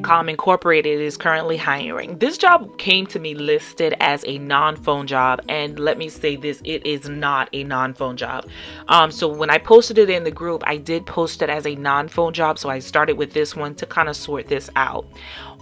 Medcom Incorporated is currently hiring. This job came to me listed as a non-phone job, and let me say this, it is not a non-phone job. So when I posted it in the group, I did post it as a non-phone job, so I started with this one to kind of sort this out.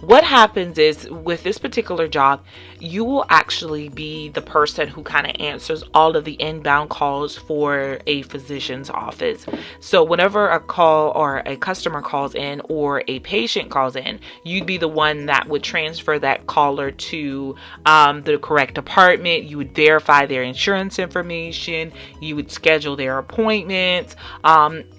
What happens is with this particular job, you will actually be the person who kind of answers all of the inbound calls for a physician's office. So whenever a call or a customer calls in or a patient calls in, you'd be the one that would transfer that caller to the correct department. You would verify their insurance information. You would schedule their appointments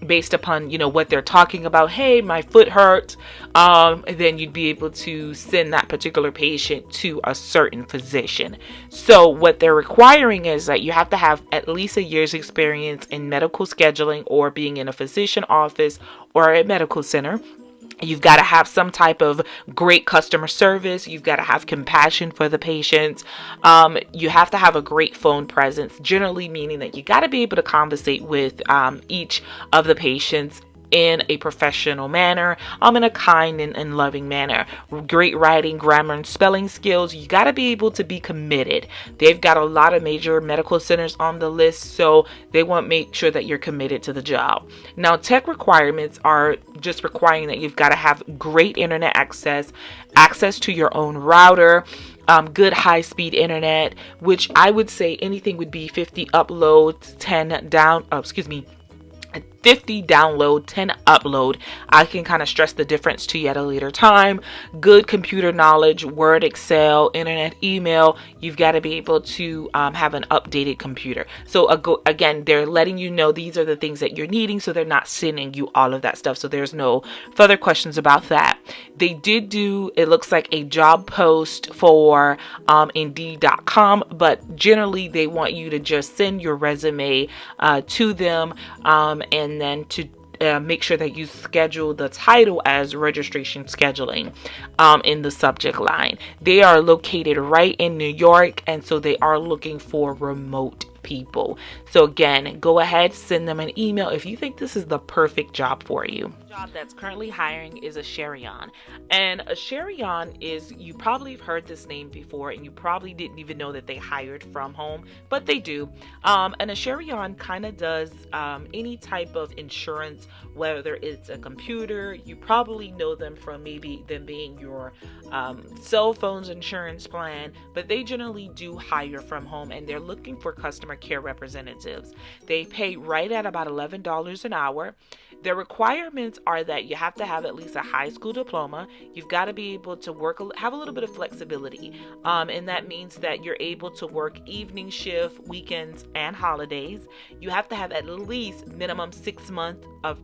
based upon, what they're talking about. Hey, my foot hurts. And then you'd be able to send that particular patient to a certain physician. So what they're requiring is that you have to have at least a year's experience in medical scheduling or being in a physician office or a medical center. You've got to have some type of great customer service. You've got to have compassion for the patients. You have to have a great phone presence, generally meaning that you got to be able to conversate with each of the patients in a professional manner, in a kind and loving manner. Great writing, grammar, and spelling skills. You got to be able to be committed. They've got a lot of major medical centers on the list, so they want to make sure that you're committed to the job. Now, tech requirements are just requiring that you've got to have great internet access to your own router, good high-speed internet, which I would say anything would be 50 upload, 50 download, 10 upload. I can kind of stress the difference to you at a later time. Good computer knowledge, Word, Excel, internet, email. You've got to be able to have an updated computer. So again, they're letting you know these are the things that you're needing, so they're not sending you all of that stuff. So there's no further questions about that. They did do, it looks like, a job post for Indeed.com, but generally they want you to just send your resume to them and then to make sure that you schedule the title as registration scheduling in the subject line. They are located right in New York, and so they are looking for remote people. So again, go ahead, send them an email if you think this is the perfect job for you. The job that's currently hiring is Asurion. And Asurion is, you probably have heard this name before, and you probably didn't even know that they hired from home, but they do. And Asurion kind of does any type of insurance, whether it's a computer. You probably know them from maybe them being your cell phone's insurance plan, but they generally do hire from home, and they're looking for customer care representatives. They pay right at about $11 an hour. Their requirements are that you have to have at least a high school diploma. You've got to be able to have a little bit of flexibility. And that means that you're able to work evening shift, weekends, and holidays. You have to have at least minimum 6 months of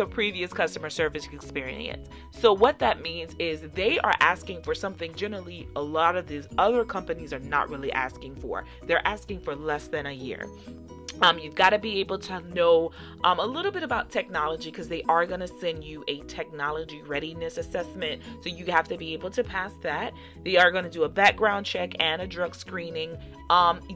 previous customer service experience. So what that means is they are asking for something generally a lot of these other companies are not really asking for. They're asking for less than a year. You've got to be able to know a little bit about technology, because they are going to send you a technology readiness assessment. So you have to be able to pass that. They are going to do a background check and a drug screening.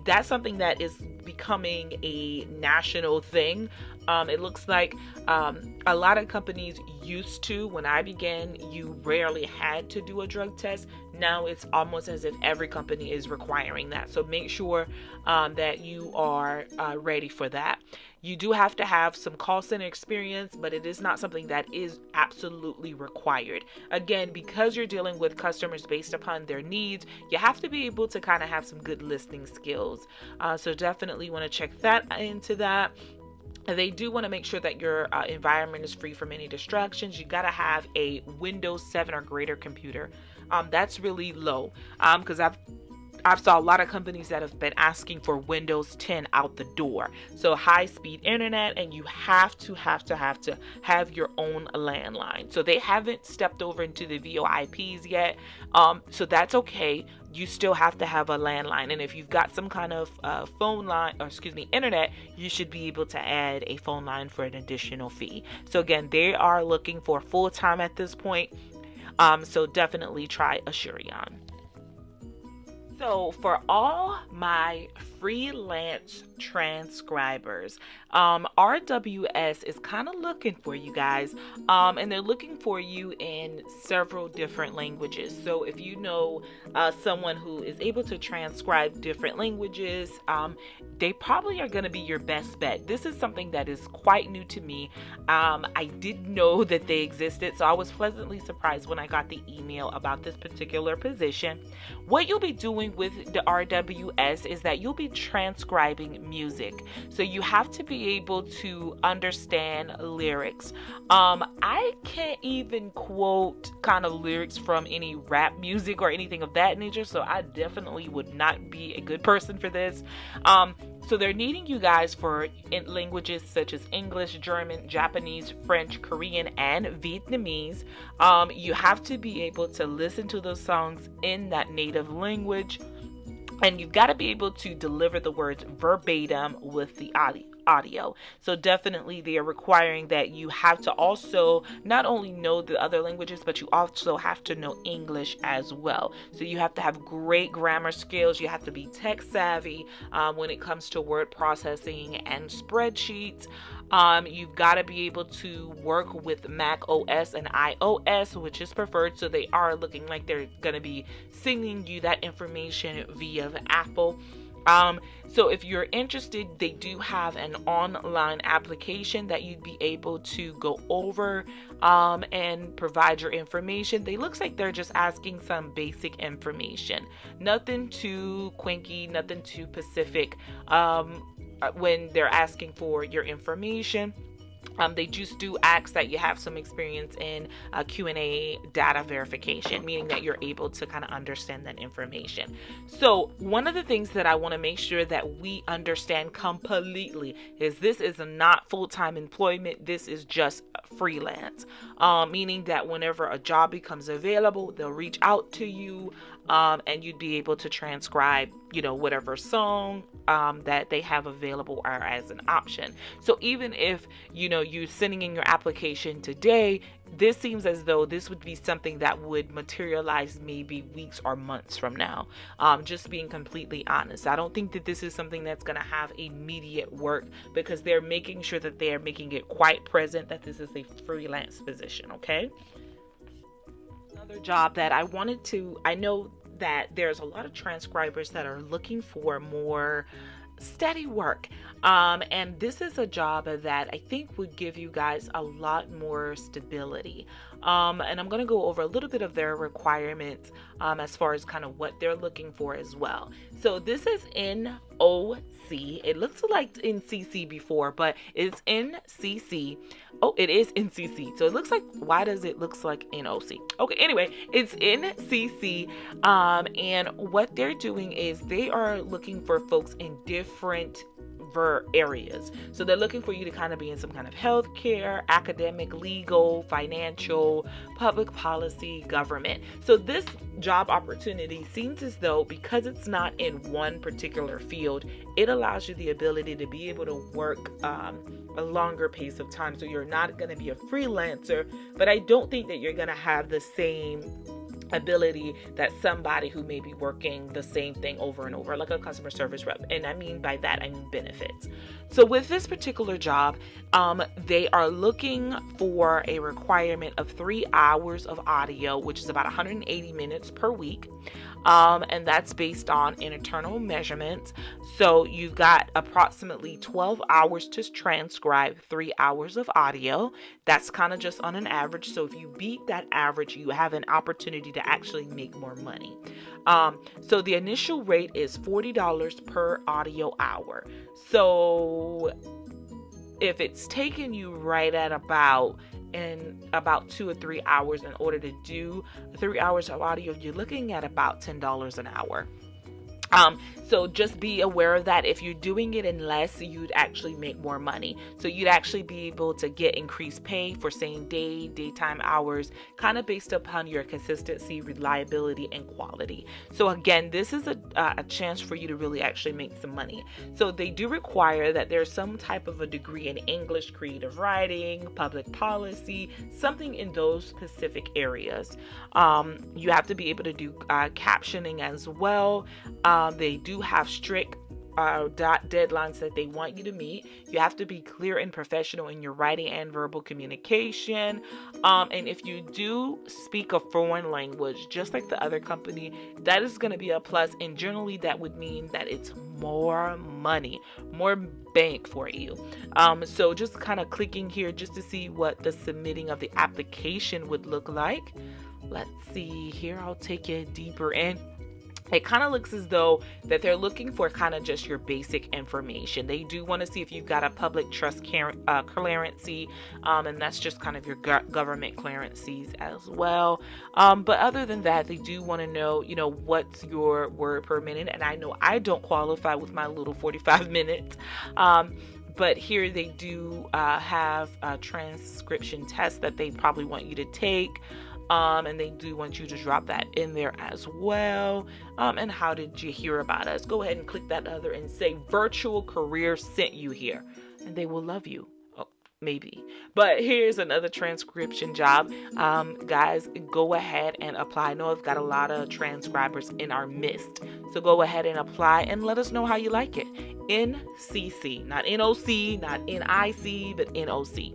That's something that is becoming a national thing. It looks like a lot of companies used to, when I began, you rarely had to do a drug test. Now it's almost as if every company is requiring that. So make sure that you are ready for that. You do have to have some call center experience, but it is not something that is absolutely required. Again, because you're dealing with customers based upon their needs, you have to be able to kind of have some good listening skills. So definitely want to check that into that. They do want to make sure that your environment is free from any distractions. You got to have a Windows 7 or greater computer. That's really low because I've saw a lot of companies that have been asking for Windows 10 out the door. So high speed internet, and you have to have your own landline. So they haven't stepped over into the VoIPs yet. So that's okay. You still have to have a landline. And if you've got some kind of internet, you should be able to add a phone line for an additional fee. So again, they are looking for full time at this point. So definitely try Asurion. So for all my freelance transcribers, RWS is kind of looking for you guys, and they're looking for you in several different languages. So if you know someone who is able to transcribe different languages, they probably are going to be your best bet. This is something that is quite new to me. I didn't know that they existed, so I was pleasantly surprised when I got the email about this particular position. What you'll be doing with the RWS is that you'll be transcribing music. So you have to be able to understand lyrics. I can't even quote kind of lyrics from any rap music or anything of that nature, so I definitely would not be a good person for this. So they're needing you guys for languages such as English, German, Japanese, French, Korean, and Vietnamese. You have to be able to listen to those songs in that native language, and you've got to be able to deliver the words verbatim with the audio. So definitely they are requiring that you have to also not only know the other languages, but you also have to know English as well. So you have to have great grammar skills. You have to be tech savvy when it comes to word processing and spreadsheets. You've got to be able to work with Mac OS and iOS, which is preferred. So they are looking like they're going to be sending you that information via Apple. So if you're interested, they do have an online application that you'd be able to go over and provide your information. They looks like they're just asking some basic information. Nothing too quinky, nothing too specific when they're asking for your information. They just do ask that you have some experience in Q&A data verification, meaning that you're able to kind of understand that information. So one of the things that I want to make sure that we understand completely is this is not full-time employment. This is just freelance, meaning that whenever a job becomes available, they'll reach out to you and you'd be able to transcribe, whatever song that they have available or as an option. So even if, you're sending in your application today, this seems as though this would be something that would materialize maybe weeks or months from now. Just being completely honest, I don't think that this is something that's going to have immediate work, because they're making sure that they are making it quite present that this is a freelance position. Okay. Another job that I know that there's a lot of transcribers that are looking for more steady work. And this is a job that I think would give you guys a lot more stability. And I'm going to go over a little bit of their requirements as far as kind of what they're looking for as well. So this is NOC. It looks like NCC before, but it's NCC. Oh, it is NCC. So it looks like, why does it look like NOC? Okay, anyway, it's NCC. And what they're doing is they are looking for folks in different areas. So they're looking for you to kind of be in some kind of healthcare, academic, legal, financial, public policy, government. So this job opportunity seems as though, because it's not in one particular field, it allows you the ability to be able to work a longer pace of time. So you're not going to be a freelancer, but I don't think that you're going to have the same ability that somebody who may be working the same thing over and over, like a customer service rep. And I mean by that, I mean benefits. So with this particular job, they are looking for a requirement of 3 hours of audio, which is about 180 minutes per week. And that's based on internal measurements. So you've got approximately 12 hours to transcribe 3 hours of audio. That's kind of just on an average. So if you beat that average, you have an opportunity to actually make more money. So the initial rate is $40 per audio hour. So if it's taking you right at about 2 or 3 hours in order to do 3 hours of audio, you're looking at about $10 an hour. So just be aware of that. If you're doing it in less, you'd actually make more money. So you'd actually be able to get increased pay for same day, daytime hours, kind of based upon your consistency, reliability, and quality. So again, this is a chance for you to really actually make some money. So they do require that there's some type of a degree in English, creative writing, public policy, something in those specific areas. You have to be able to do captioning as well. They do have strict deadlines that they want you to meet. You have to be clear and professional in your writing and verbal communication. And if you do speak a foreign language, just like the other company, that is going to be a plus. And generally, that would mean that it's more money, more bank for you. So just kind of clicking here just to see what the submitting of the application would look like. Let's see here. I'll take you deeper in. It kind of looks as though that they're looking for kind of just your basic information. They do want to see if you've got a public trust clearancy, and that's just kind of your government clearances as well. But other than that, they do want to know, what's your word per minute. And I know I don't qualify with my little 45 minutes. But here they do have a transcription test that they probably want you to take. And they do want you to drop that in there as well. And how did you hear about us? Go ahead and click that other and say virtual career sent you here, and they will love you. Oh, maybe. But here's another transcription job. Guys, go ahead and apply. I know I've got a lot of transcribers in our midst, so go ahead and apply and let us know how you like it. NCC, not NOC, not NIC, but NOC.